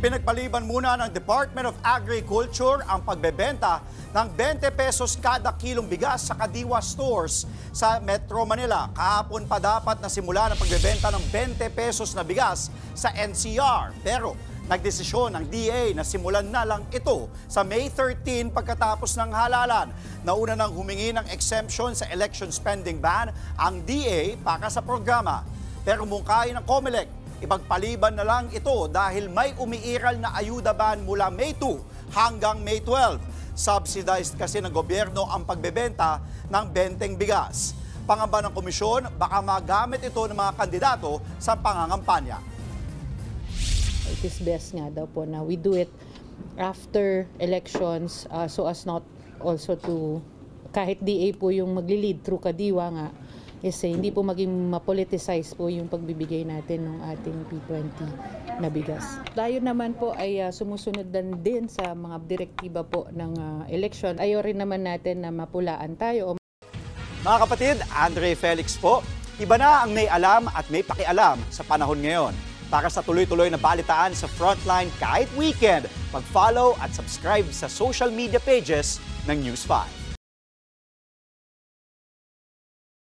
Pinagpaliban muna ng Department of Agriculture ang pagbebenta ng 20 pesos kada kilong bigas sa Kadiwa stores sa Metro Manila. Kahapon pa dapat na simula ng pagbebenta ng 20 pesos na bigas sa NCR. Pero nagdesisyon ang DA na simulan na lang ito sa May 13 pagkatapos ng halalan. Nauna nang humingi ng exemption sa election spending ban ang DA para sa programa. Pero mungkahi ng COMELEC, ipagpaliban na lang ito dahil may umiiral na ayuda ban mula May 2 hanggang May 12. Subsidized kasi ng gobyerno ang pagbebenta ng 20 bigas. Pangamba ng komisyon, baka magamit ito ng mga kandidato sa pangangampanya. It is best nga daw po na we do it after elections so as not also to, kahit DA po yung magli-lead through Kadiwa nga, hindi po maging mapoliticize po yung pagbibigay natin ng ating P20 na bigas. Tayo naman po ay sumusunod din sa mga direktiba po ng election. Ayaw rin naman natin na mapulaan tayo. Mga kapatid, Andre Felix po, iba na ang may alam at may pakialam sa panahon ngayon. Para sa tuloy-tuloy na balitaan sa Frontline kahit weekend, mag-follow at subscribe sa social media pages ng News 5.